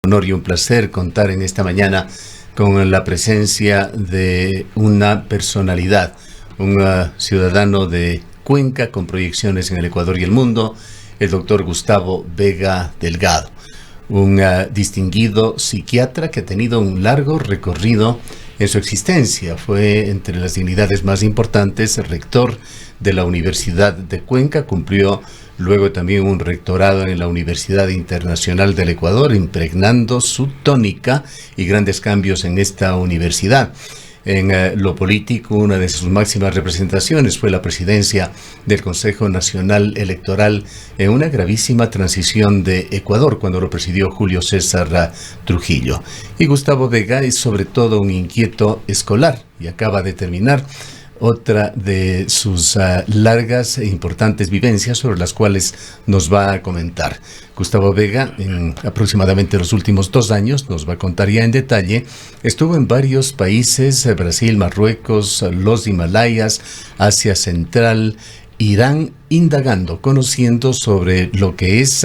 honor y un placer contar en esta mañana con la presencia de una personalidad, un ciudadano de Cuenca con proyecciones en el Ecuador y el mundo, el doctor Gustavo Vega Delgado, un distinguido psiquiatra que ha tenido un largo recorrido en su existencia. Fue entre las dignidades más importantes rector de la Universidad de Cuenca, cumplió luego también un rectorado en la Universidad Internacional del Ecuador, impregnando su tónica y grandes cambios en esta universidad. En lo político, una de sus máximas representaciones fue la presidencia del Consejo Nacional Electoral en una gravísima transición de Ecuador, cuando lo presidió Julio César Trujillo. Y Gustavo Vega es sobre todo un inquieto escolar y acaba de terminar otra de sus largas e importantes vivencias sobre las cuales nos va a comentar. Gustavo Vega, en aproximadamente los últimos 2 años, nos va a contar ya en detalle. Estuvo en varios países, Brasil, Marruecos, los Himalayas, Asia Central, Irán, indagando, conociendo sobre lo que es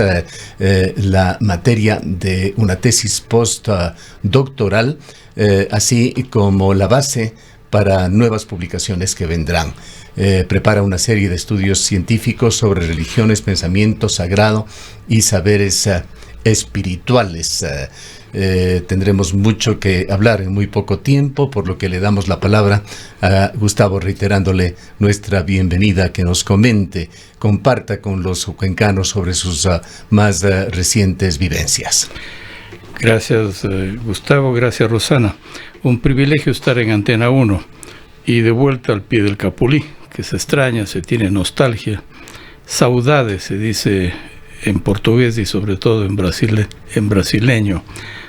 la materia de una tesis postdoctoral, así como la base para nuevas publicaciones que vendrán. Prepara una serie de estudios científicos sobre religiones, pensamiento sagrado y saberes espirituales. Tendremos mucho que hablar en muy poco tiempo, por lo que le damos la palabra a Gustavo, reiterándole nuestra bienvenida, que nos comente, comparta con los cuencanos sobre sus más recientes vivencias. Gracias, Gustavo. Gracias, Rosana. Un privilegio estar en Antena 1 y de vuelta al pie del Capulí, que se extraña, se tiene nostalgia. Saudade se dice en portugués y sobre todo en brasileño.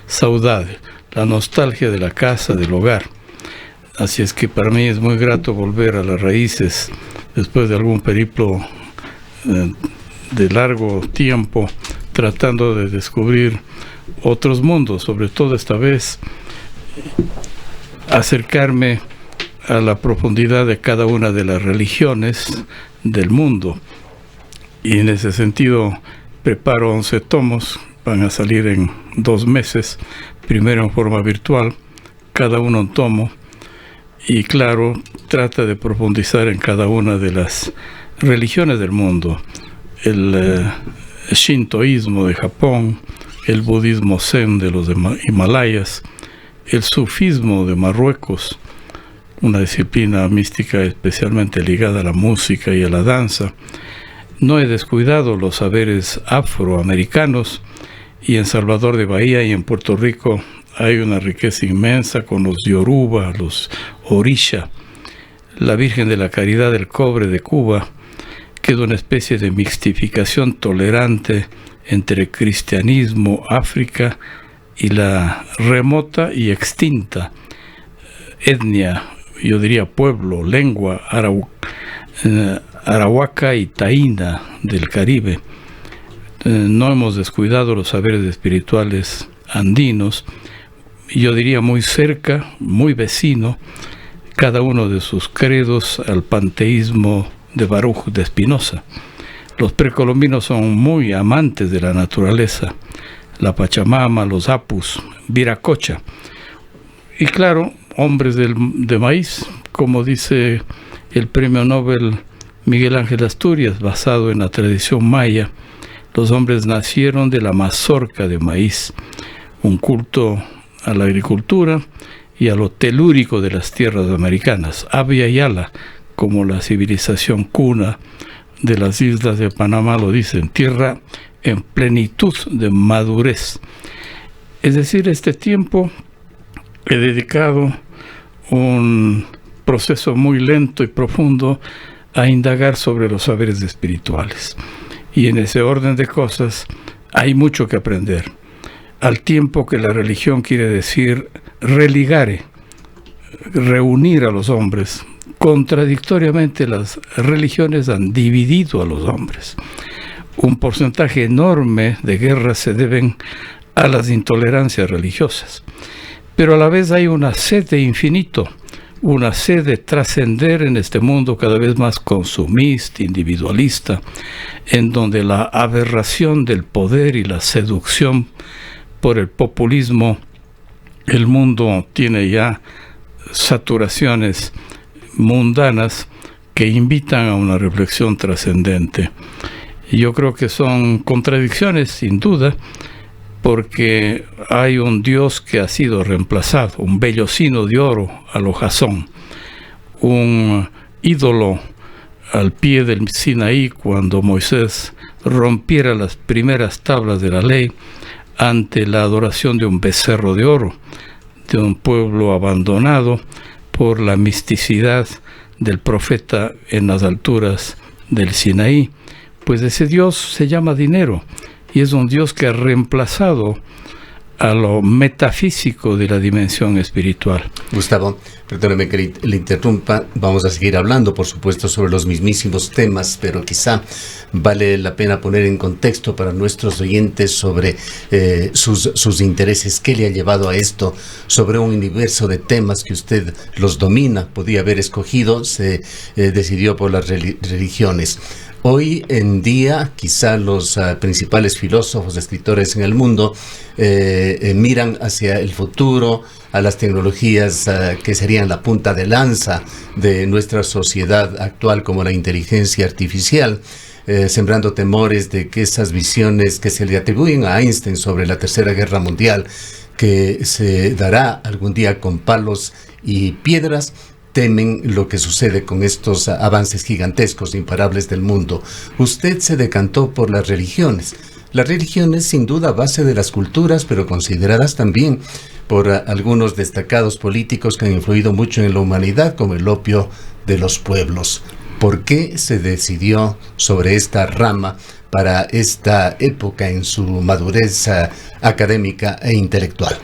Saudade, la nostalgia de la casa, del hogar. Así es que para mí es muy grato volver a las raíces después de algún periplo de largo tiempo, tratando de descubrir otros mundos, sobre todo esta vez acercarme a la profundidad de cada una de las religiones del mundo, y en ese sentido preparo 11 tomos, van a salir en 2 meses, primero en forma virtual, cada uno un tomo, y claro, trata de profundizar en cada una de las religiones del mundo, el shintoísmo de Japón, el budismo zen de los Himalayas, el sufismo de Marruecos, una disciplina mística especialmente ligada a la música y a la danza. No he descuidado los saberes afroamericanos, y en Salvador de Bahía y en Puerto Rico hay una riqueza inmensa con los yoruba, los orisha, la Virgen de la Caridad del Cobre de Cuba, que es una especie de mixtificación tolerante entre cristianismo, África y la remota y extinta etnia, yo diría pueblo, lengua arahuaca y taína del Caribe. No hemos descuidado los saberes espirituales andinos, y yo diría muy cerca, muy vecino, cada uno de sus credos al panteísmo de Baruch de Spinoza. Los precolombinos son muy amantes de la naturaleza, la Pachamama, los Apus, Viracocha. Y claro, hombres de maíz, como dice el premio Nobel Miguel Ángel Asturias, basado en la tradición maya. Los hombres nacieron de la mazorca de maíz, un culto a la agricultura y a lo telúrico de las tierras americanas. Abya Yala, como la civilización cuna de las islas de Panamá lo dicen, tierra en plenitud de madurez. Es decir, este tiempo he dedicado un proceso muy lento y profundo a indagar sobre los saberes espirituales. Y en ese orden de cosas hay mucho que aprender, al tiempo que la religión quiere decir religare, reunir a los hombres. Contradictoriamente, las religiones han dividido a los hombres. Un porcentaje enorme de guerras se deben a las intolerancias religiosas. Pero a la vez hay una sed de infinito, una sed de trascender en este mundo cada vez más consumista, individualista, en donde la aberración del poder y la seducción por el populismo, el mundo tiene ya saturaciones mundanas que invitan a una reflexión trascendente. Y yo creo que son contradicciones, sin duda, porque hay un Dios que ha sido reemplazado, un vellocino de oro a lo Jasón, un ídolo al pie del Sinaí cuando Moisés rompiera las primeras tablas de la ley ante la adoración de un becerro de oro, de un pueblo abandonado por la misticidad del profeta en las alturas del Sinaí. Pues ese Dios se llama dinero y es un Dios que ha reemplazado a lo metafísico de la dimensión espiritual. Gustavo, perdóneme que le interrumpa, vamos a seguir hablando, por supuesto, sobre los mismísimos temas, pero quizá vale la pena poner en contexto para nuestros oyentes sobre sus intereses, qué le ha llevado a esto, sobre un universo de temas que usted los domina, podía haber escogido, se decidió por las religiones. Hoy en día, quizá los principales filósofos, escritores en el mundo miran hacia el futuro, a las tecnologías que serían la punta de lanza de nuestra sociedad actual, como la inteligencia artificial, sembrando temores de que esas visiones que se le atribuyen a Einstein sobre la Tercera Guerra Mundial, que se dará algún día con palos y piedras, temen lo que sucede con estos avances gigantescos, imparables del mundo. Usted se decantó por las religiones. Las religiones, sin duda, base de las culturas, pero consideradas también por algunos destacados políticos que han influido mucho en la humanidad, como el opio de los pueblos. ¿Por qué se decidió sobre esta rama para esta época en su madurez académica e intelectual?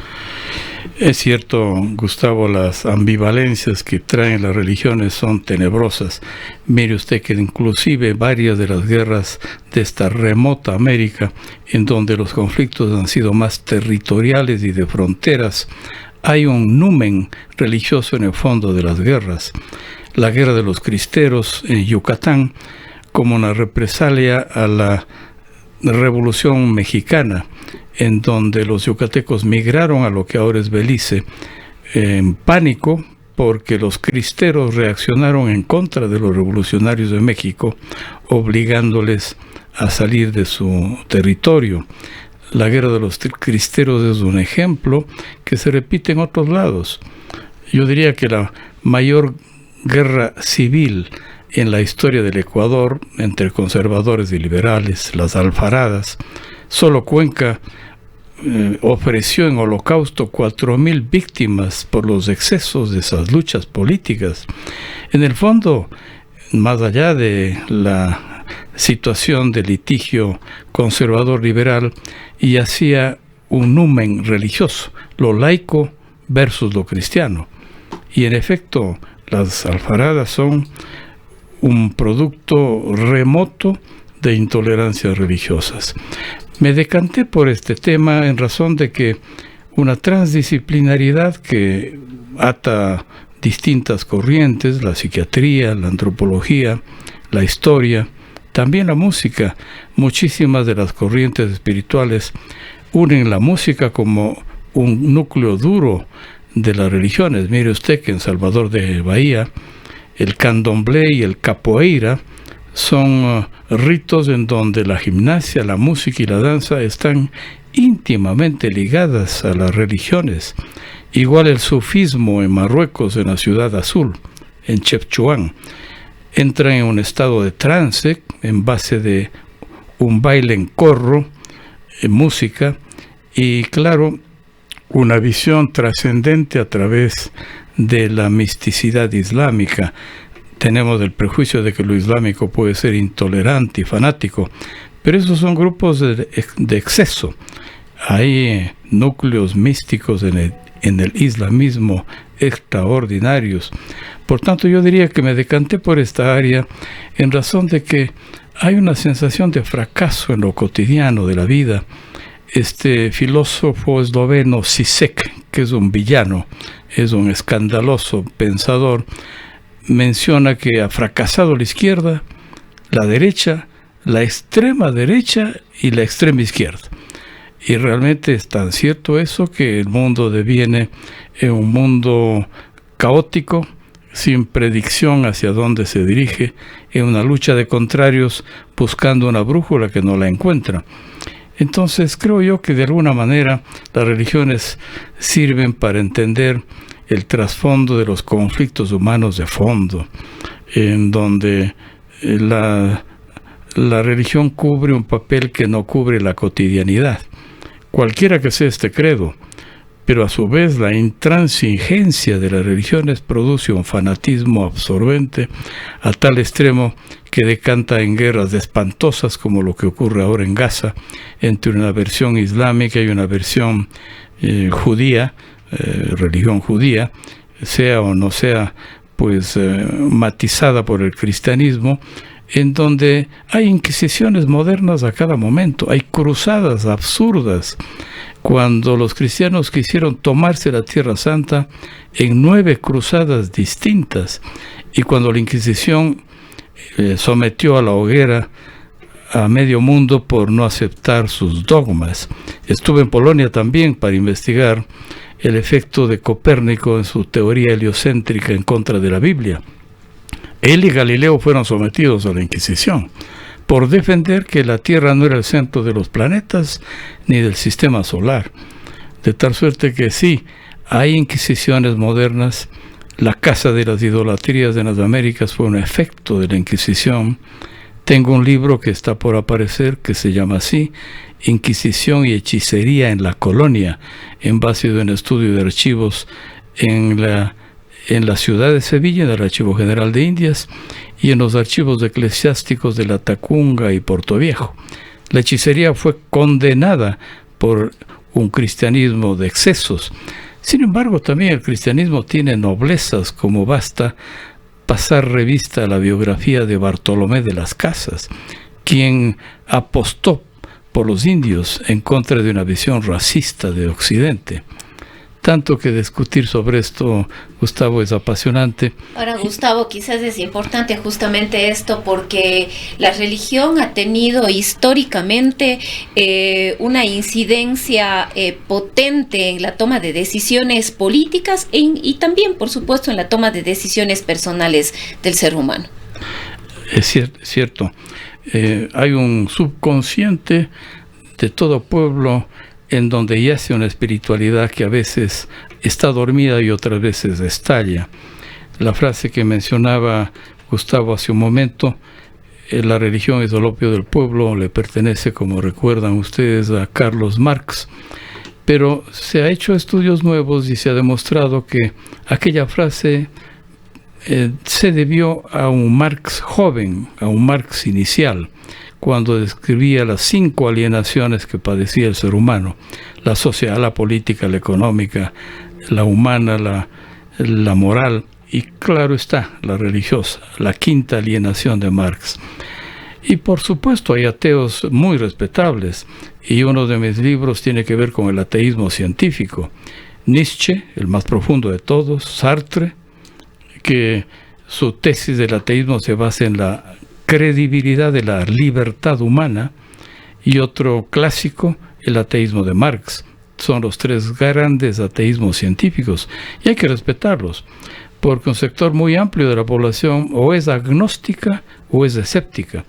Es cierto, Gustavo, las ambivalencias que traen las religiones son tenebrosas. Mire usted que inclusive varias de las guerras de esta remota América, en donde los conflictos han sido más territoriales y de fronteras, hay un numen religioso en el fondo de las guerras. La guerra de los cristeros en Yucatán, como una represalia a la Revolución Mexicana, en donde los yucatecos migraron a lo que ahora es Belice, en pánico, porque los cristeros reaccionaron en contra de los revolucionarios de México, obligándoles a salir de su territorio. La guerra de los cristeros es un ejemplo que se repite en otros lados. Yo diría que la mayor guerra civil en la historia del Ecuador, entre conservadores y liberales, las alfaradas, solo Cuenca ofreció en holocausto 4,000 víctimas por los excesos de esas luchas políticas. En el fondo, más allá de la situación de litigio conservador-liberal, y hacía un numen religioso, lo laico versus lo cristiano. Y en efecto, las alfaradas son un producto remoto de intolerancias religiosas. Me decanté por este tema en razón de que una transdisciplinaridad que ata distintas corrientes, la psiquiatría, la antropología, la historia, también la música, muchísimas de las corrientes espirituales unen la música como un núcleo duro de las religiones. Mire usted que en Salvador de Bahía, el candomblé y el capoeira son ritos en donde la gimnasia, la música y la danza están íntimamente ligadas a las religiones. Igual el sufismo en Marruecos, en la Ciudad Azul, en Chefchaouen, entra en un estado de trance en base de un baile en corro, en música, y claro, una visión trascendente a través de la misticidad islámica. Tenemos el prejuicio de que lo islámico puede ser intolerante y fanático, pero esos son grupos de exceso. Hay núcleos místicos en el islamismo extraordinarios. Por tanto, yo diría que me decanté por esta área en razón de que hay una sensación de fracaso en lo cotidiano de la vida. Este filósofo esloveno Zizek, que es un villano, es un escandaloso pensador, menciona que ha fracasado la izquierda, la derecha, la extrema derecha y la extrema izquierda. Y realmente es tan cierto eso que el mundo deviene en un mundo caótico, sin predicción hacia dónde se dirige, en una lucha de contrarios buscando una brújula que no la encuentra. Entonces creo yo que de alguna manera las religiones sirven para entender el trasfondo de los conflictos humanos de fondo, en donde la religión cubre un papel que no cubre la cotidianidad, cualquiera que sea este credo, pero a su vez la intransigencia de las religiones produce un fanatismo absorbente a tal extremo que decanta en guerras espantosas como lo que ocurre ahora en Gaza entre una versión islámica y una versión judía, religión judía, sea o no sea pues matizada por el cristianismo, en donde hay inquisiciones modernas a cada momento, hay cruzadas absurdas. Cuando los cristianos quisieron tomarse la Tierra Santa en 9 cruzadas distintas, y cuando la Inquisición sometió a la hoguera a medio mundo por no aceptar sus dogmas. Estuve en Polonia también para investigar el efecto de Copérnico en su teoría heliocéntrica en contra de la Biblia. Él y Galileo fueron sometidos a la Inquisición por defender que la Tierra no era el centro de los planetas ni del sistema solar. De tal suerte que sí, hay inquisiciones modernas. La Casa de las Idolatrías de las Américas fue un efecto de la Inquisición. Tengo un libro que está por aparecer que se llama así, Inquisición y Hechicería en la Colonia, en base de un estudio de archivos en la ciudad de Sevilla, en el Archivo General de Indias, y en los archivos eclesiásticos de La Tacunga y Portoviejo. La hechicería fue condenada por un cristianismo de excesos. Sin embargo, también el cristianismo tiene noblezas, como basta pasar revista a la biografía de Bartolomé de las Casas, quien apostó por los indios en contra de una visión racista de Occidente. Tanto que discutir sobre esto, Gustavo, es apasionante. Ahora, Gustavo, quizás es importante justamente esto porque la religión ha tenido históricamente una incidencia potente en la toma de decisiones políticas y también, por supuesto, en la toma de decisiones personales del ser humano. Es cierto. Hay un subconsciente de todo pueblo en donde yace una espiritualidad que a veces está dormida y otras veces estalla. La frase que mencionaba Gustavo hace un momento, la religión es el opio del pueblo, le pertenece, como recuerdan ustedes, a Carlos Marx. Pero se ha hecho estudios nuevos y se ha demostrado que aquella frase se debió a un Marx joven, a un Marx inicial, cuando describía las 5 alienaciones que padecía el ser humano: la social, la política, la económica, la humana, la moral y, claro está, la religiosa, la 5ª alienación de Marx. Y por supuesto hay ateos muy respetables, y uno de mis libros tiene que ver con el ateísmo científico. Nietzsche, el más profundo de todos; Sartre, que su tesis del ateísmo se basa en la credibilidad de la libertad humana; y otro clásico, el ateísmo de Marx. Son los 3 grandes ateísmos científicos, y hay que respetarlos, porque un sector muy amplio de la población o es agnóstica o es escéptica,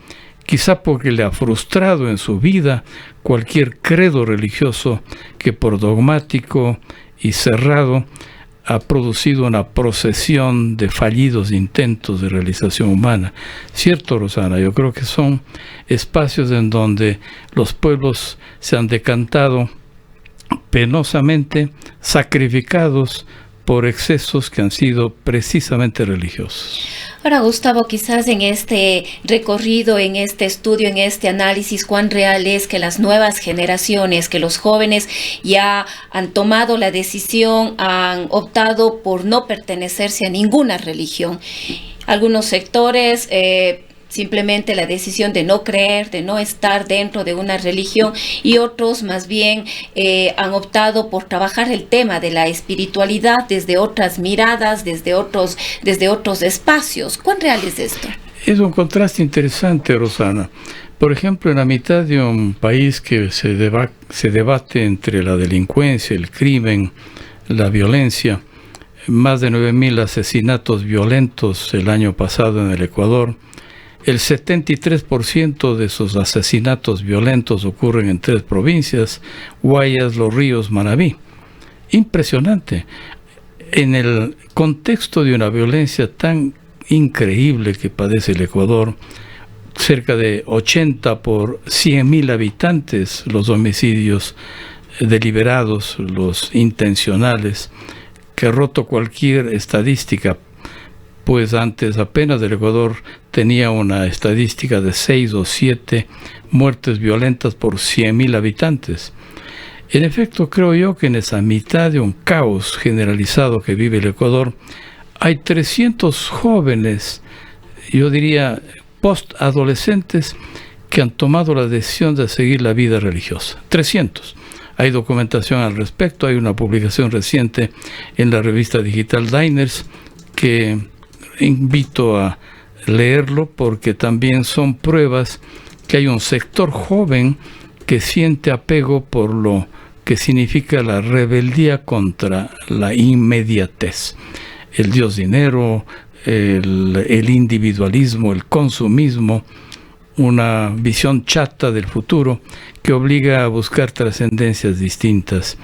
quizá porque le ha frustrado en su vida cualquier credo religioso que por dogmático y cerrado ha producido una procesión de fallidos intentos de realización humana. Cierto, Rosana, yo creo que son espacios en donde los pueblos se han decantado penosamente, sacrificados por excesos que han sido precisamente religiosos. Ahora, Gustavo, quizás en este recorrido, en este estudio, en este análisis, cuán real es que las nuevas generaciones, que los jóvenes ya han tomado la decisión, han optado por no pertenecerse a ninguna religión. Algunos sectores simplemente la decisión de no creer, de no estar dentro de una religión, y otros más bien han optado por trabajar el tema de la espiritualidad desde otras miradas, desde otros espacios. ¿Cuán real es esto? Es un contraste interesante, Rosana, Por ejemplo, en la mitad de un país que se debate entre la delincuencia, el crimen, la violencia, más de 9.000 asesinatos violentos el año pasado en el Ecuador, el 73% de esos asesinatos violentos ocurren en 3 provincias: Guayas, Los Ríos, Manabí. Impresionante. En el contexto de una violencia tan increíble que padece el Ecuador, cerca de 80 por 100.000 habitantes los homicidios deliberados, los intencionales, que ha roto cualquier estadística, pues antes apenas el Ecuador tenía una estadística de 6 o 7 muertes violentas por 100.000 habitantes. En efecto, creo yo que en esa mitad de un caos generalizado que vive el Ecuador, hay 300 jóvenes, yo diría post-adolescentes, que han tomado la decisión de seguir la vida religiosa. 300. Hay documentación al respecto, hay una publicación reciente en la revista digital Diners que invito a leerlo, porque también son pruebas que hay un sector joven que siente apego por lo que significa la rebeldía contra la inmediatez. El Dios dinero, el individualismo, el consumismo, una visión chata del futuro que obliga a buscar trascendencias distintas.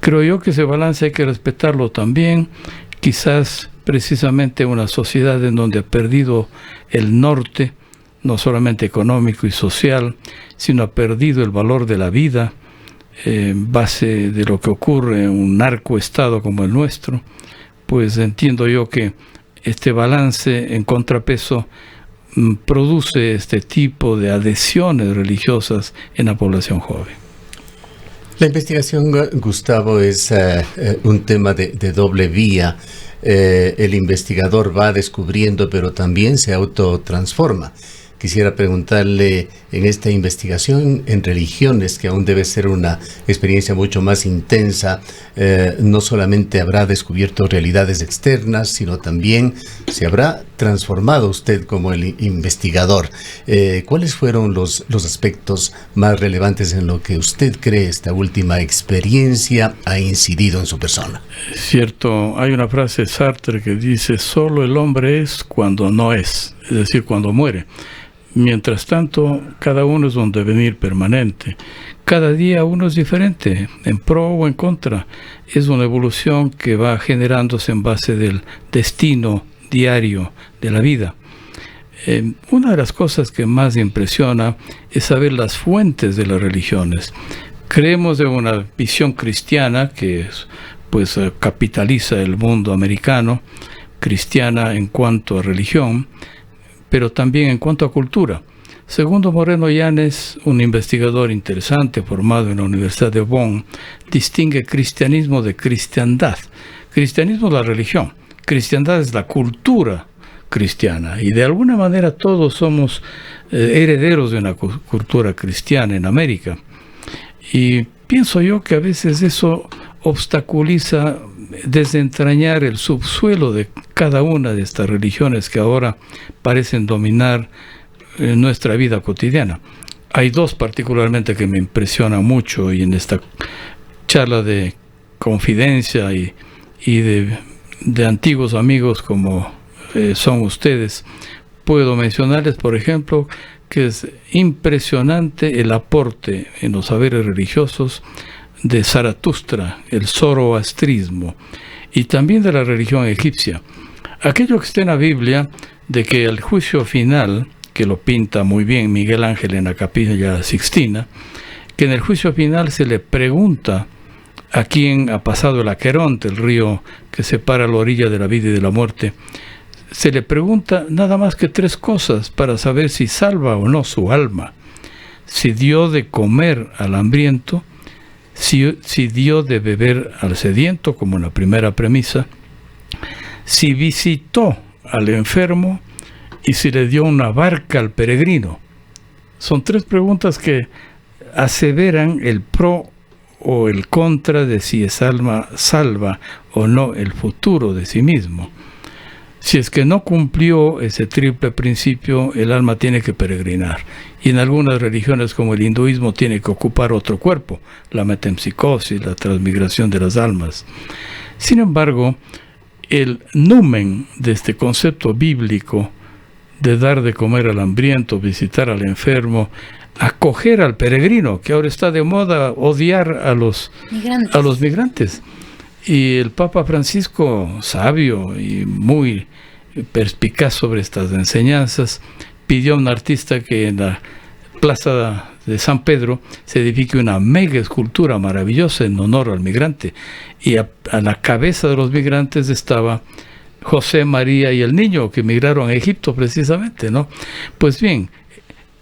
Creo yo que ese balance hay que respetarlo también. Quizás precisamente una sociedad en donde ha perdido el norte, no solamente económico y social, sino ha perdido el valor de la vida, base de lo que ocurre en un narcoestado como el nuestro, pues entiendo yo que este balance en contrapeso produce este tipo de adhesiones religiosas en la población joven. La investigación, Gustavo, es un tema de doble vía. El investigador va descubriendo, pero también se autotransforma. Quisiera preguntarle, en esta investigación en religiones, que aún debe ser una experiencia mucho más intensa, no solamente habrá descubierto realidades externas, sino también se habrá transformado usted como el investigador. ¿Cuáles fueron los aspectos más relevantes en lo que usted cree esta última experiencia ha incidido en su persona? Cierto, hay una frase de Sartre que dice: solo el hombre es cuando no es decir, cuando muere. Mientras tanto, cada uno es un devenir permanente. Cada día uno es diferente, en pro o en contra. Es una evolución que va generándose en base del destino diario de la vida. Una de las cosas que más impresiona es saber las fuentes de las religiones. Creemos en una visión cristiana que pues capitaliza el mundo americano, cristiana en cuanto a religión, pero también en cuanto a cultura. Segundo Moreno Llanes, un investigador interesante formado en la Universidad de Bonn, distingue cristianismo de cristiandad. Cristianismo es la religión, cristiandad es la cultura cristiana, y de alguna manera todos somos herederos de una cultura cristiana en América. Y pienso yo que a veces eso obstaculiza desentrañar el subsuelo de cada una de estas religiones que ahora parecen dominar nuestra vida cotidiana. Hay dos particularmente que me impresionan mucho, y en esta charla de confidencia y de antiguos amigos como son ustedes, puedo mencionarles, por ejemplo, que es impresionante el aporte en los saberes religiosos de Zaratustra, el zoroastrismo, y también de la religión egipcia. Aquello que está en la Biblia, de que el juicio final, que lo pinta muy bien Miguel Ángel en la Capilla Sixtina, que en el juicio final se le pregunta a quién ha pasado el Aqueronte, el río que separa la orilla de la vida y de la muerte. Se le pregunta nada más que 3 cosas para saber si salva o no su alma: si dio de comer al hambriento, si dio de beber al sediento, como en la primera premisa, si visitó al enfermo y si le dio una barca al peregrino. Son 3 preguntas que aseveran el pro o el contra de si esa alma salva o no el futuro de sí mismo. Si es que no cumplió ese triple principio, el alma tiene que peregrinar. Y en algunas religiones como el hinduismo tiene que ocupar otro cuerpo, la metempsicosis, la transmigración de las almas. Sin embargo, el numen de este concepto bíblico de dar de comer al hambriento, visitar al enfermo, acoger al peregrino, que ahora está de moda odiar a los migrantes. Y el Papa Francisco, sabio y muy perspicaz sobre estas enseñanzas, pidió a un artista que en la plaza de San Pedro se edifique una mega escultura maravillosa en honor al migrante. Y a la cabeza de los migrantes estaba José, María y el niño que migraron a Egipto precisamente, ¿no? Pues bien,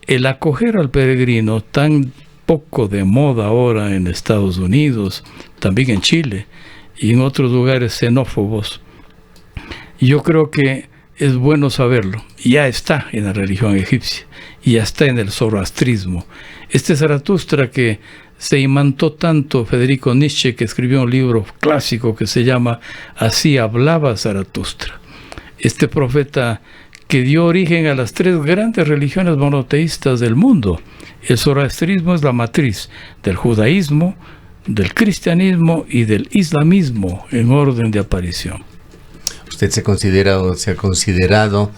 el acoger al peregrino, tan poco de moda ahora en Estados Unidos, también en Chile y en otros lugares xenófobos, yo creo que es bueno saberlo. Ya está en la religión egipcia, y ya está en el zoroastrismo. Este Zaratustra que se imantó tanto Federico Nietzsche, que escribió un libro clásico que se llama Así hablaba Zaratustra. Este profeta que dio origen a las 3 grandes religiones monoteístas del mundo. El zoroastrismo es la matriz del judaísmo, del cristianismo y del islamismo en orden de aparición. ¿Usted se considera o se ha considerado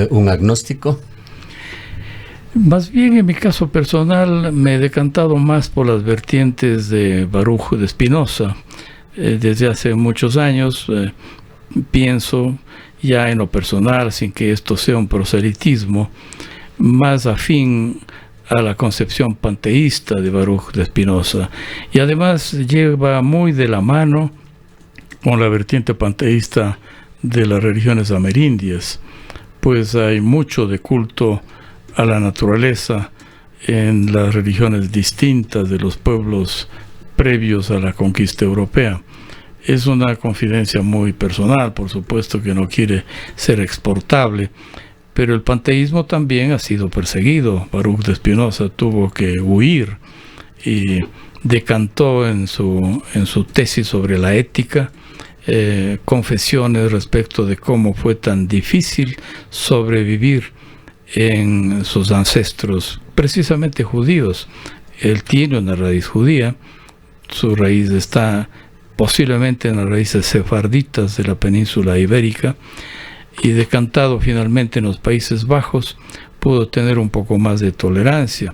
un agnóstico? Más bien, en mi caso personal, me he decantado más por las vertientes de Baruch de Spinoza. Desde hace muchos años pienso, ya en lo personal, sin que esto sea un proselitismo, más afín a la concepción panteísta de Baruch de Spinoza. Y además lleva muy de la mano con la vertiente panteísta de las religiones amerindias, pues hay mucho de culto a la naturaleza en las religiones distintas de los pueblos previos a la conquista europea. Es una confidencia muy personal, por supuesto que no quiere ser exportable, pero el panteísmo también ha sido perseguido. Baruch de Spinoza tuvo que huir y decantó en su tesis sobre la ética confesiones respecto de cómo fue tan difícil sobrevivir en sus ancestros, precisamente judíos. Él tiene una raíz judía, su raíz está posiblemente en las raíces sefarditas de la península ibérica, y decantado finalmente en los Países Bajos, pudo tener un poco más de tolerancia.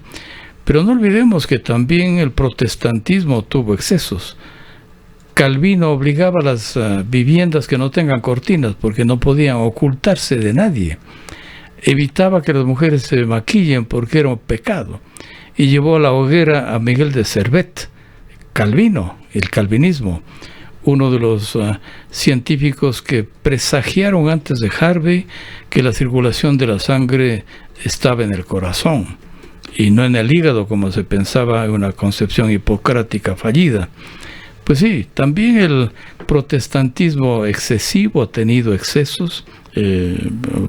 Pero no olvidemos que también el protestantismo tuvo excesos. Calvino obligaba a las viviendas que no tengan cortinas porque no podían ocultarse de nadie. Evitaba que las mujeres se maquillen porque era un pecado. Y llevó a la hoguera a Miguel de Servet, Calvino, el calvinismo, uno de los científicos que presagiaron antes de Harvey que la circulación de la sangre estaba en el corazón y no en el hígado, como se pensaba en una concepción hipocrática fallida. Pues sí, también el protestantismo excesivo ha tenido excesos,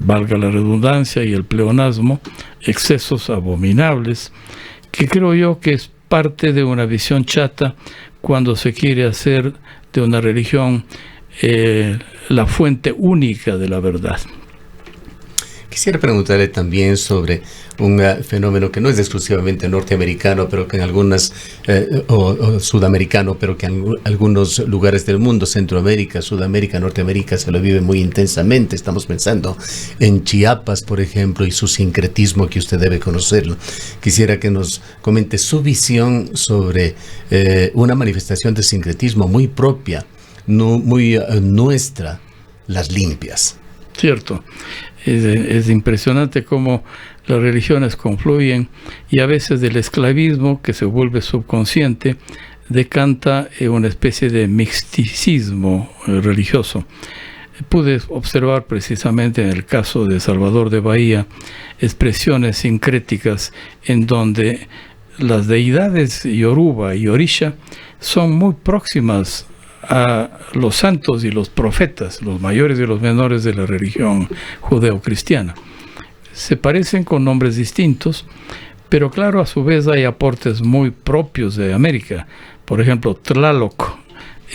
valga la redundancia y el pleonasmo, excesos abominables, que creo yo que es parte de una visión chata cuando se quiere hacer de una religión la fuente única de la verdad. Quisiera preguntarle también sobre un fenómeno que no es exclusivamente norteamericano, pero que en algunas, o sudamericano, pero que en algunos lugares del mundo, Centroamérica, Sudamérica, Norteamérica, se lo vive muy intensamente. Estamos pensando en Chiapas, por ejemplo, y su sincretismo que usted debe conocerlo. Quisiera que nos comente su visión sobre una manifestación de sincretismo muy propia, muy nuestra, las limpias. Cierto. Es impresionante cómo las religiones confluyen y a veces del esclavismo que se vuelve subconsciente decanta en una especie de misticismo religioso. Pude observar precisamente en el caso de Salvador de Bahía expresiones sincréticas en donde las deidades Yoruba y Orisha son muy próximas a los santos y los profetas, los mayores y los menores de la religión judeo-cristiana. Se parecen con nombres distintos, pero claro, a su vez hay aportes muy propios de América. Por ejemplo, Tlaloc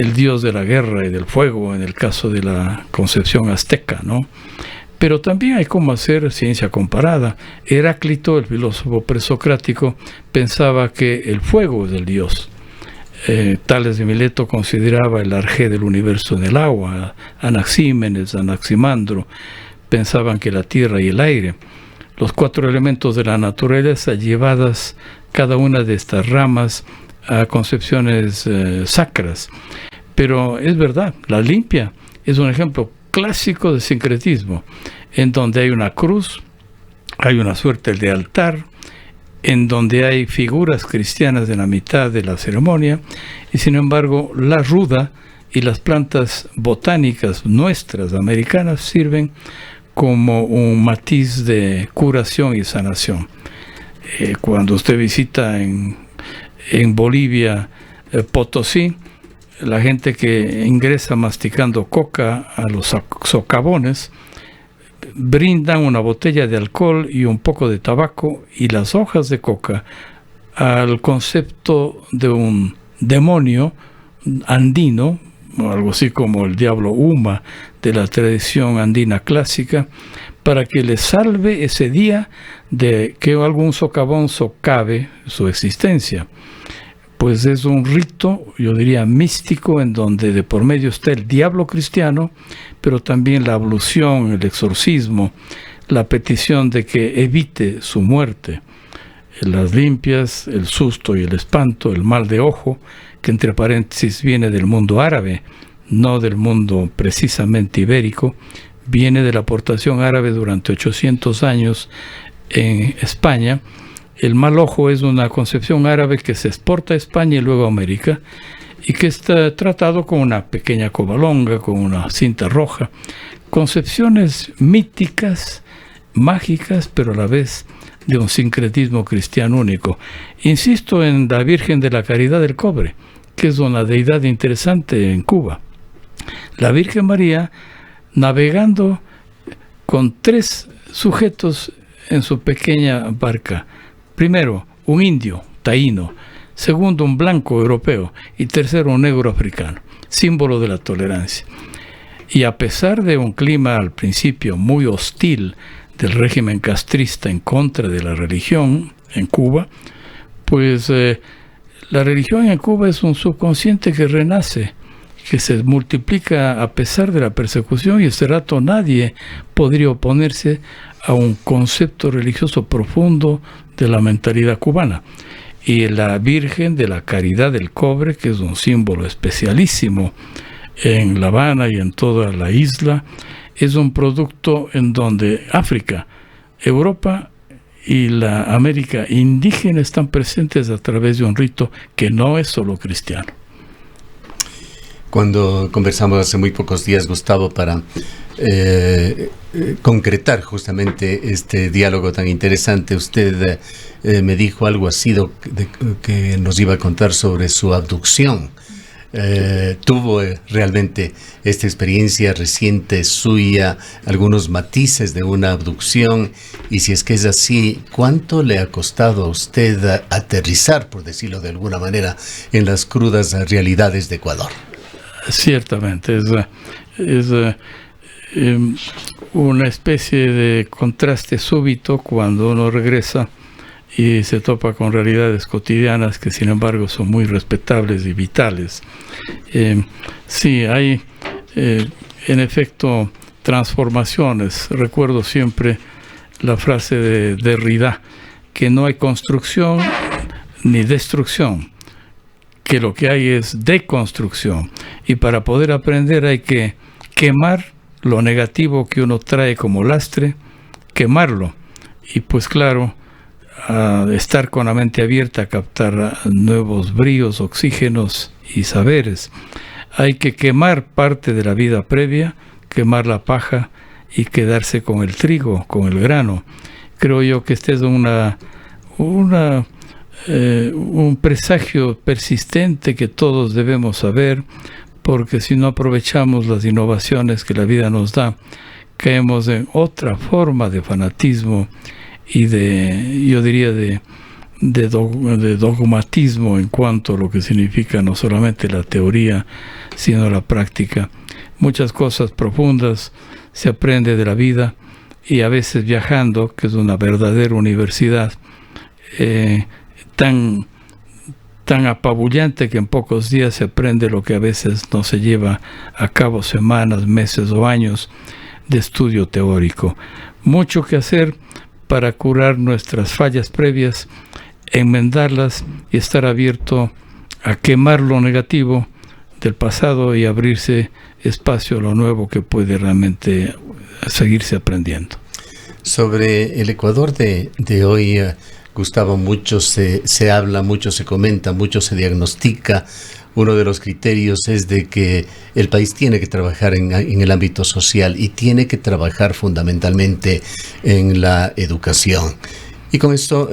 el dios de la guerra y del fuego en el caso de la concepción azteca, ¿no? Pero también hay cómo hacer ciencia comparada. Heráclito, el filósofo presocrático, pensaba que el fuego es el dios. Tales de Mileto consideraba el arjé del universo en el agua. Anaxímenes, Anaximandro pensaban que la tierra y el aire. Los 4 elementos de la naturaleza, llevadas cada una de estas ramas a concepciones sacras. Pero es verdad, la limpia es un ejemplo clásico de sincretismo, en donde hay una cruz, hay una suerte de altar, en donde hay figuras cristianas en la mitad de la ceremonia, y sin embargo la ruda y las plantas botánicas nuestras, americanas, sirven como un matiz de curación y sanación. Cuando usted visita en Bolivia, Potosí, la gente que ingresa masticando coca a los socavones, brindan una botella de alcohol y un poco de tabaco y las hojas de coca al concepto de un demonio andino, algo así como el diablo Uma de la tradición andina clásica, para que le salve ese día de que algún socavón socave su existencia. Pues es un rito, yo diría místico, en donde de por medio está el diablo cristiano, pero también la ablución, el exorcismo, la petición de que evite su muerte. Las limpias, el susto y el espanto, el mal de ojo, que entre paréntesis viene del mundo árabe, no del mundo precisamente ibérico, viene de la aportación árabe durante 800 años en España. El mal ojo es una concepción árabe que se exporta a España y luego a América, y que está tratado con una pequeña cobalonga, con una cinta roja. Concepciones míticas, mágicas, pero a la vez de un sincretismo cristiano único. Insisto en la Virgen de la Caridad del Cobre, que es una deidad interesante en Cuba. La Virgen María, navegando con 3 sujetos en su pequeña barca. Primero, un indio, taíno. Segundo, un blanco europeo. Y tercero, un negro africano, símbolo de la tolerancia. Y a pesar de un clima al principio muy hostil del régimen castrista en contra de la religión en Cuba, pues la religión en Cuba es un subconsciente que renace, que se multiplica a pesar de la persecución, y este rato nadie podría oponerse a un concepto religioso profundo de la mentalidad cubana. Y la Virgen de la Caridad del Cobre, que es un símbolo especialísimo en La Habana y en toda la isla, es un producto en donde África, Europa y la América indígena están presentes a través de un rito que no es solo cristiano. Cuando conversamos hace muy pocos días, Gustavo, para concretar justamente este diálogo tan interesante, usted me dijo algo así que nos iba a contar sobre su abducción. ¿Tuvo realmente esta experiencia reciente suya, algunos matices de una abducción? Y si es que es así, ¿cuánto le ha costado a usted aterrizar, por decirlo de alguna manera, en las crudas realidades de Ecuador? Ciertamente, es una especie de contraste súbito cuando uno regresa y se topa con realidades cotidianas que sin embargo son muy respetables y vitales. Sí, hay en efecto transformaciones. Recuerdo siempre la frase de Derrida, que no hay construcción ni destrucción, que lo que hay es deconstrucción, y para poder aprender hay que quemar lo negativo que uno trae como lastre, quemarlo, y pues claro, estar con la mente abierta a captar nuevos bríos, oxígenos y saberes. Hay que quemar parte de la vida previa, quemar la paja y quedarse con el trigo, con el grano. Creo yo que este es un presagio persistente que todos debemos saber, porque si no aprovechamos las innovaciones que la vida nos da, caemos en otra forma de fanatismo y yo diría de de dogmatismo en cuanto a lo que significa no solamente la teoría, sino la práctica. Muchas cosas profundas se aprende de la vida, y a veces viajando, que es una verdadera universidad, tan apabullante que en pocos días se aprende lo que a veces no se lleva a cabo semanas, meses o años de estudio teórico. Mucho que hacer para curar nuestras fallas previas, enmendarlas y estar abierto a quemar lo negativo del pasado y abrirse espacio a lo nuevo que puede realmente seguirse aprendiendo. Sobre el Ecuador de hoy, Gustavo, mucho se habla, mucho se comenta, mucho se diagnostica. Uno de los criterios es de que el país tiene que trabajar en el ámbito social y tiene que trabajar fundamentalmente en la educación. Y con esto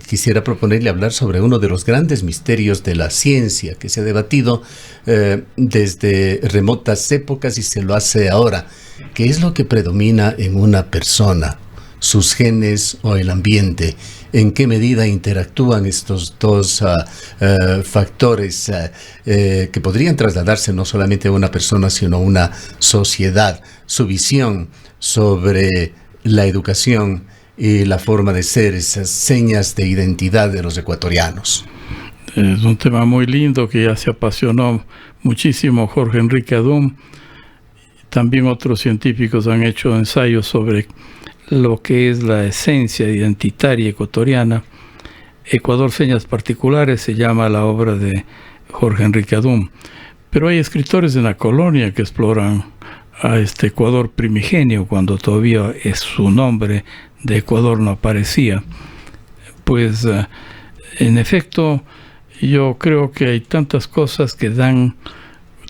quisiera proponerle hablar sobre uno de los grandes misterios de la ciencia que se ha debatido desde remotas épocas y se lo hace ahora. ¿Qué es lo que predomina en una persona? ¿Sus genes o el ambiente? ¿En qué medida interactúan estos dos factores que podrían trasladarse no solamente a una persona, sino a una sociedad? Su visión sobre la educación y la forma de ser, esas señas de identidad de los ecuatorianos. Es un tema muy lindo que ya se apasionó muchísimo Jorge Enrique Adum. También otros científicos han hecho ensayos sobre lo que es la esencia identitaria ecuatoriana. Ecuador Señas Particulares se llama la obra de Jorge Enrique Adum. Pero hay escritores en la colonia que exploran a este Ecuador primigenio, cuando todavía su nombre de Ecuador no aparecía. Pues en efecto, yo creo que hay tantas cosas que dan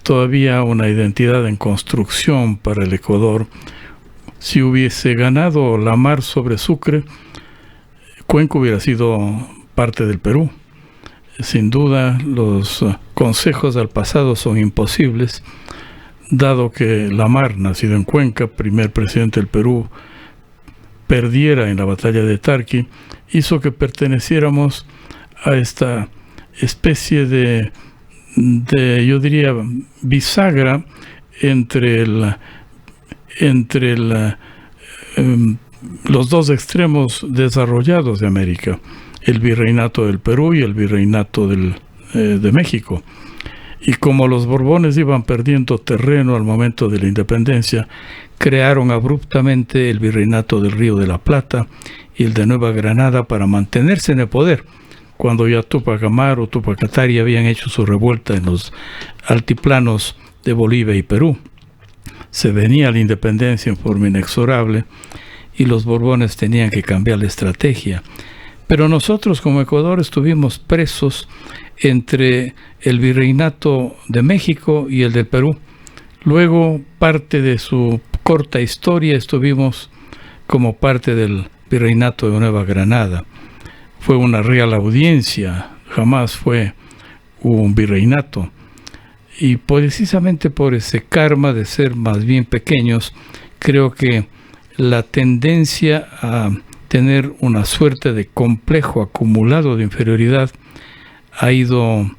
todavía una identidad en construcción para el Ecuador. Si hubiese ganado la mar sobre Sucre, Cuenca hubiera sido parte del Perú. Sin duda, los consejos al pasado son imposibles, dado que Lamar, nacido en Cuenca, primer presidente del Perú, perdiera en la batalla de Tarqui, hizo que perteneciéramos a esta especie de yo diría, bisagra entre los dos extremos desarrollados de América, el virreinato del Perú y el virreinato de México. Y como los Borbones iban perdiendo terreno al momento de la independencia, crearon abruptamente el virreinato del Río de la Plata y el de Nueva Granada para mantenerse en el poder, cuando ya Túpac Amaru o Túpac Katari habían hecho su revuelta en los altiplanos de Bolivia y Perú. Se venía la independencia en forma inexorable y los Borbones tenían que cambiar la estrategia. Pero nosotros como Ecuador estuvimos presos entre el virreinato de México y el del Perú. Luego, parte de su corta historia, estuvimos como parte del virreinato de Nueva Granada. Fue una real audiencia, jamás fue un virreinato. Y precisamente por ese karma de ser más bien pequeños, creo que la tendencia a tener una suerte de complejo acumulado de inferioridad ha ido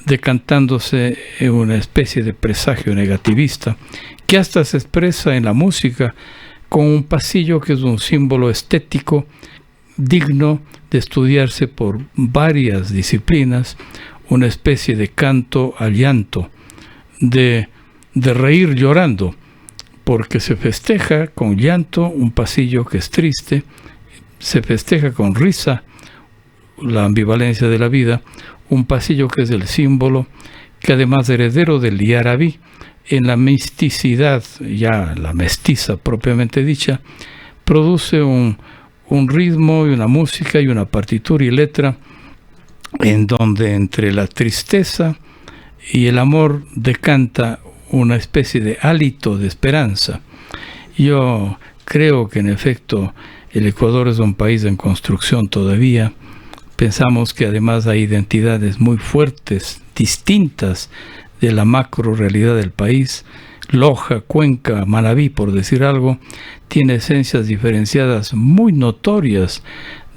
decantándose en una especie de presagio negativista, que hasta se expresa en la música con un pasillo que es un símbolo estético digno de estudiarse por varias disciplinas, una especie de canto al llanto, de reír llorando, porque se festeja con llanto un pasillo que es triste, se festeja con risa la ambivalencia de la vida, un pasillo que es el símbolo, que además heredero del yarabí, en la misticidad, ya la mestiza propiamente dicha, produce un ritmo y una música y una partitura y letra en donde entre la tristeza y el amor decanta una especie de hálito de esperanza. Yo creo que en efecto el Ecuador es un país en construcción todavía. Pensamos que además hay identidades muy fuertes, distintas de la macro realidad del país. Loja, Cuenca, Manabí, por decir algo, tiene esencias diferenciadas muy notorias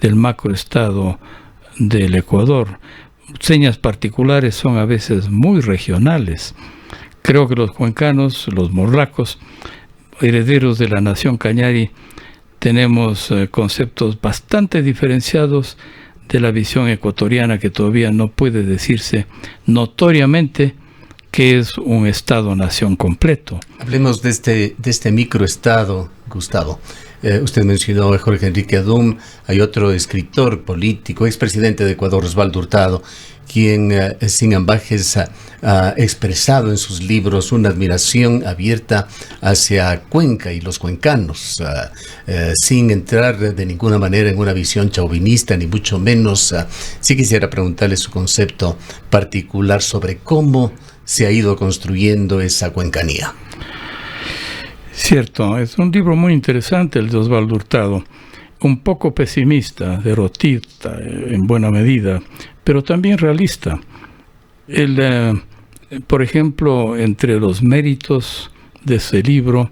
del macroestado del Ecuador. Señas particulares son a veces muy regionales. Creo que los cuencanos, los morlacos, herederos de la nación Cañari, tenemos conceptos bastante diferenciados de la visión ecuatoriana, que todavía no puede decirse notoriamente que es un Estado-nación completo. Hablemos de este microestado, Gustavo. Usted mencionó a Jorge Enrique Adum, hay otro escritor político, expresidente de Ecuador, Osvaldo Hurtado, quien sin ambajes ha expresado en sus libros una admiración abierta hacia Cuenca y los cuencanos, sin entrar de ninguna manera en una visión chauvinista, ni mucho menos. Sí quisiera preguntarle su concepto particular sobre cómo se ha ido construyendo esa cuencanía. Cierto, es un libro muy interesante el de Osvaldo Hurtado, un poco pesimista, derrotista en buena medida, pero también realista. Por ejemplo, entre los méritos de ese libro,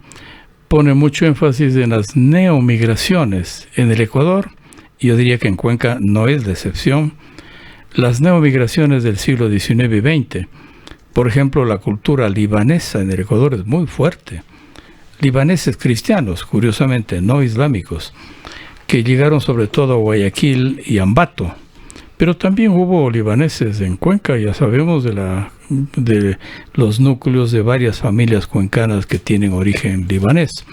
pone mucho énfasis en las neomigraciones en el Ecuador, y yo diría que en Cuenca no es la excepción. Las neomigraciones del siglo XIX y XX, por ejemplo, la cultura libanesa en el Ecuador es muy fuerte. Libaneses cristianos, curiosamente, no islámicos, que llegaron sobre todo a Guayaquil y Ambato. Pero también hubo libaneses en Cuenca, ya sabemos de los núcleos de varias familias cuencanas que tienen origen libanés.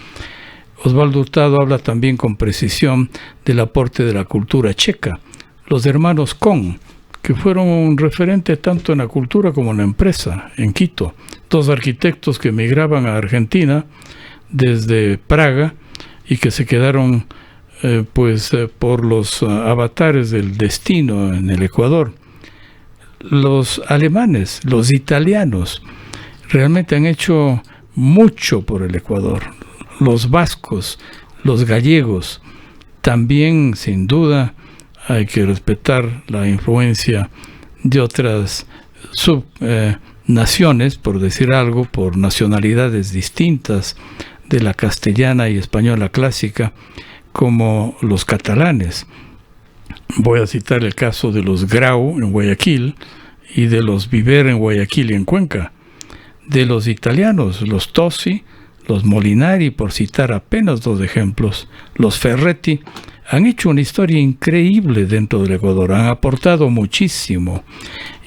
Osvaldo Hurtado habla también con precisión del aporte de la cultura checa, los hermanos Con, que fueron un referente tanto en la cultura como en la empresa, en Quito. Dos arquitectos que emigraban a Argentina desde Praga y que se quedaron por los avatares del destino en el Ecuador. Los alemanes, los italianos, realmente han hecho mucho por el Ecuador. Los vascos, los gallegos, también sin duda hay que respetar la influencia de otras subnaciones, por decir algo, por nacionalidades distintas de la castellana y española clásica, como los catalanes. Voy a citar el caso de los Grau en Guayaquil y de los Viver en Guayaquil y en Cuenca. De los italianos, los Tosi, los Molinari, por citar apenas dos ejemplos, los Ferretti, han hecho una historia increíble dentro del Ecuador, han aportado muchísimo,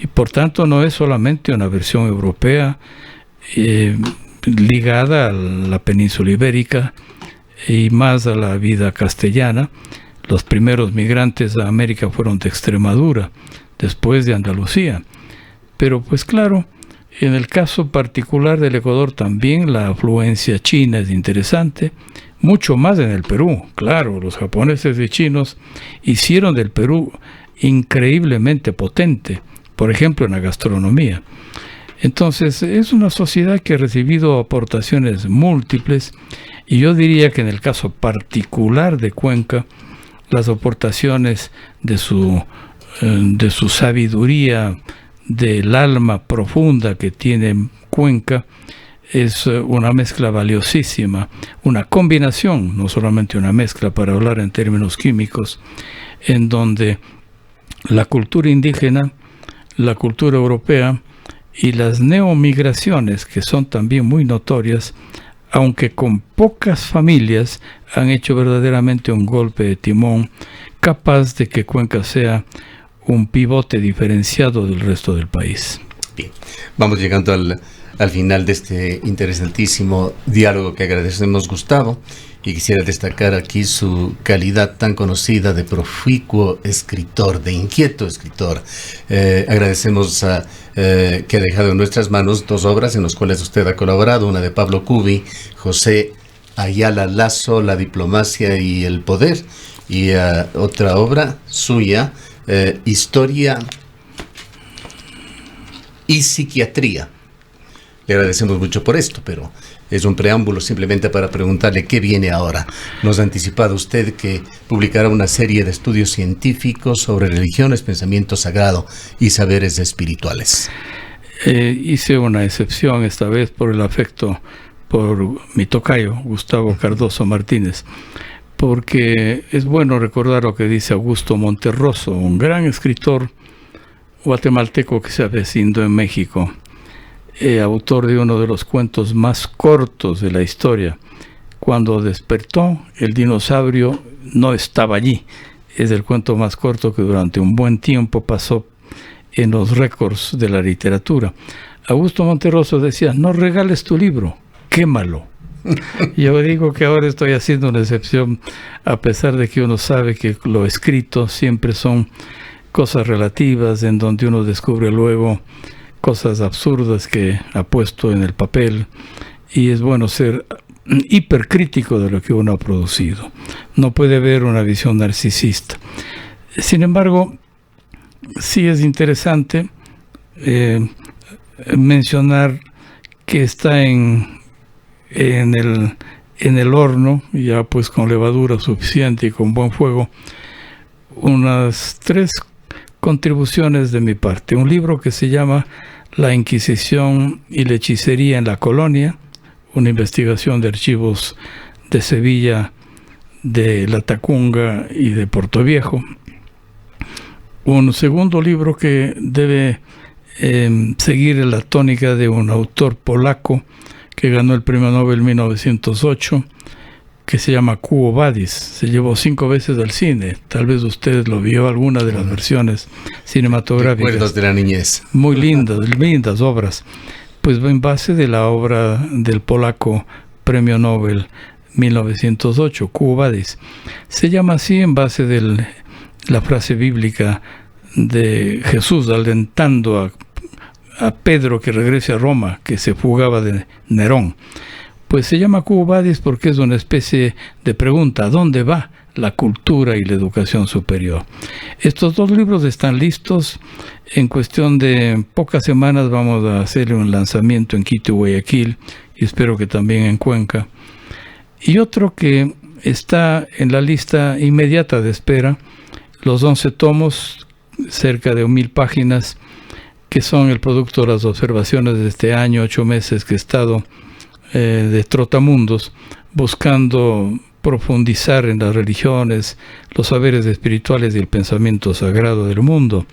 y por tanto no es solamente una versión europea ligada a la península ibérica y más a la vida castellana. Los primeros migrantes a América fueron de Extremadura, después de Andalucía. Pero pues claro, en el caso particular del Ecuador también la afluencia china es interesante, mucho más en el Perú. Claro, los japoneses y chinos hicieron del Perú increíblemente potente, por ejemplo en la gastronomía. Entonces es una sociedad que ha recibido aportaciones múltiples, y yo diría que en el caso particular de Cuenca, las aportaciones de su sabiduría, del alma profunda que tiene Cuenca, es una mezcla valiosísima, una combinación, no solamente una mezcla para hablar en términos químicos, en donde la cultura indígena, la cultura europea y las neomigraciones, que son también muy notorias, aunque con pocas familias, han hecho verdaderamente un golpe de timón capaz de que Cuenca sea un pivote diferenciado del resto del país. Bien, vamos llegando al final de este interesantísimo diálogo que agradecemos, Gustavo, y quisiera destacar aquí su calidad tan conocida de proficuo escritor, de inquieto escritor. Agradecemos que ha dejado en nuestras manos dos obras en las cuales usted ha colaborado, una de Pablo Cubi, José Ayala Lazo, La diplomacia y el poder, y otra obra suya, Historia y psiquiatría. Le agradecemos mucho por esto, pero es un preámbulo simplemente para preguntarle qué viene ahora. Nos ha anticipado usted que publicará una serie de estudios científicos sobre religiones, pensamiento sagrado y saberes espirituales. Hice una excepción esta vez por el afecto por mi tocayo, Gustavo Cardoso Martínez, porque es bueno recordar lo que dice Augusto Monterroso, un gran escritor guatemalteco que se avecindó en México, autor de uno de los cuentos más cortos de la historia. Cuando despertó, el dinosaurio no estaba allí. Es el cuento más corto que durante un buen tiempo pasó en los récords de la literatura. Augusto Monterroso decía: no regales tu libro, quémalo. Yo digo que ahora estoy haciendo una excepción, a pesar de que uno sabe que lo escrito siempre son cosas relativas, en donde uno descubre luego cosas absurdas que ha puesto en el papel, y es bueno ser hipercrítico de lo que uno ha producido. No puede haber una visión narcisista. Sin embargo, sí es interesante mencionar que está en el horno, ya pues con levadura suficiente y con buen fuego, unas 3 contribuciones de mi parte. Un libro que se llama La Inquisición y la Hechicería en la Colonia, una investigación de archivos de Sevilla, de La Tacunga y de Portoviejo. Un segundo libro que debe seguir la tónica de un autor polaco que ganó el premio Nobel en 1908, que se llama Quo Vadis. Se llevó 5 veces al cine. Tal vez usted lo vio, alguna de las versiones cinematográficas. Recuerdos de la niñez. Muy lindas obras. Pues en base de la obra del polaco premio Nobel 1908, Quo Vadis. Se llama así en base de la frase bíblica de Jesús alentando a Pedro que regrese a Roma, que se fugaba de Nerón. Pues se llama Quo Vadis porque es una especie de pregunta: ¿a dónde va la cultura y la educación superior? Estos 2 libros están listos. En cuestión de pocas semanas vamos a hacerle un lanzamiento en Quito y Guayaquil, y espero que también en Cuenca. Y otro que está en la lista inmediata de espera, los 11 tomos, cerca de 1000 páginas, que son el producto de las observaciones de este año, 8 meses que he estado de trotamundos, buscando profundizar en las religiones, los saberes espirituales y el pensamiento sagrado del mundo.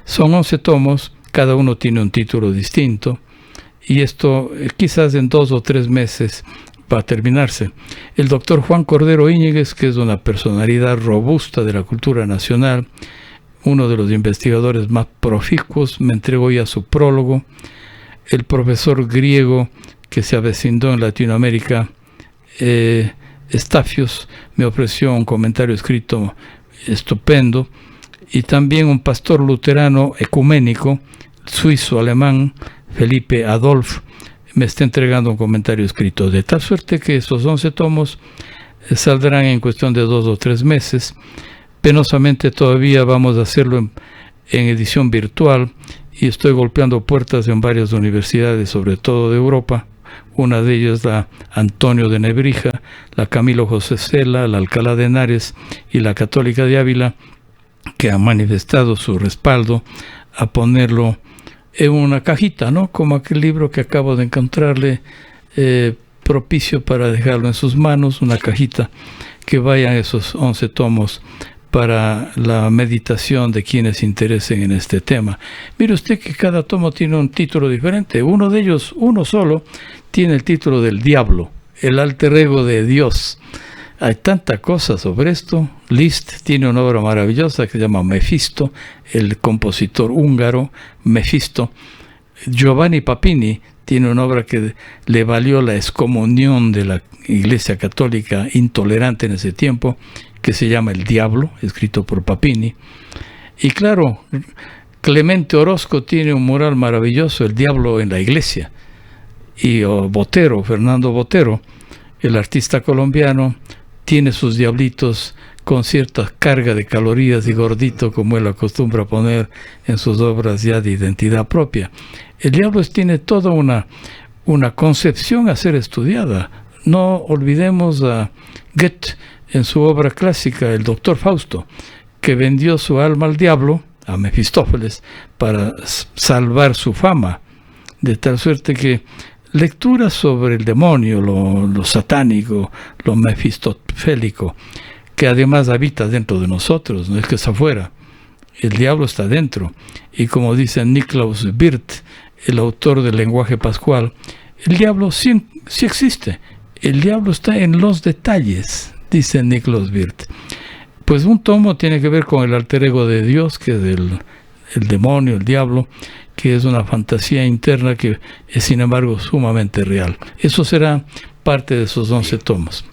Son 11 tomos, cada uno tiene un título distinto, y esto quizás en 2 o 3 meses va a terminarse. El doctor Juan Cordero Íñiguez, que es una personalidad robusta de la cultura nacional, uno de los investigadores más proficuos, me entregó ya su prólogo. El profesor griego que se avecindó en Latinoamérica, Estafios, me ofreció un comentario escrito estupendo, y también un pastor luterano ecuménico, suizo-alemán, Felipe Adolf, me está entregando un comentario escrito, de tal suerte que esos 11 tomos saldrán en cuestión de 2 o 3 meses. Penosamente todavía vamos a hacerlo en edición virtual, y estoy golpeando puertas en varias universidades, sobre todo de Europa. Una de ellas la Antonio de Nebrija, la Camilo José Cela, la Alcalá de Henares y la Católica de Ávila, que han manifestado su respaldo a ponerlo en una cajita, ¿no? Como aquel libro que acabo de encontrarle, propicio para dejarlo en sus manos, una cajita que vayan esos 11 tomos para la meditación de quienes se interesen en este tema. Mire usted que cada tomo tiene un título diferente. Uno de ellos, uno solo, tiene el título del Diablo, el alter ego de Dios. Hay tanta cosa sobre esto. Liszt tiene una obra maravillosa que se llama Mefisto, el compositor húngaro Mefisto. Giovanni Papini tiene una obra que le valió la excomunión de la Iglesia Católica intolerante en ese tiempo, que se llama El Diablo, escrito por Papini. Y claro, Clemente Orozco tiene un mural maravilloso, El Diablo en la Iglesia. Y Botero, Fernando Botero, el artista colombiano, tiene sus diablitos con cierta carga de calorías y gordito, como él acostumbra poner en sus obras ya de identidad propia. El diablo tiene toda una concepción a ser estudiada. No olvidemos a Goethe en su obra clásica, El Doctor Fausto, que vendió su alma al diablo, a Mefistófeles, para salvar su fama, de tal suerte que lecturas sobre el demonio, lo satánico, lo mefistofélico, que además habita dentro de nosotros, no es que está afuera. El diablo está dentro. Y como dice Niklaus Wirth, el autor del lenguaje pascual, el diablo sí existe. El diablo está en los detalles, dice Niklaus Wirth. Pues un tomo tiene que ver con el alter ego de Dios, que es el demonio, el diablo, que es una fantasía interna que es sin embargo sumamente real. Eso será parte de esos 11 tomos.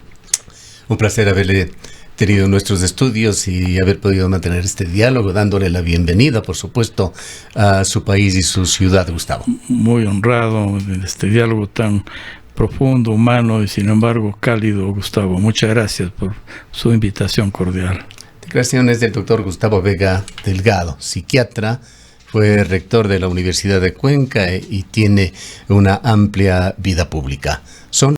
Un placer haberle tenido en nuestros estudios y haber podido mantener este diálogo, dándole la bienvenida, por supuesto, a su país y su ciudad, Gustavo. Muy honrado en este diálogo tan profundo, humano y sin embargo cálido, Gustavo. Muchas gracias por su invitación cordial. Declaraciones del doctor Gustavo Vega Delgado, psiquiatra, fue rector de la Universidad de Cuenca y tiene una amplia vida pública.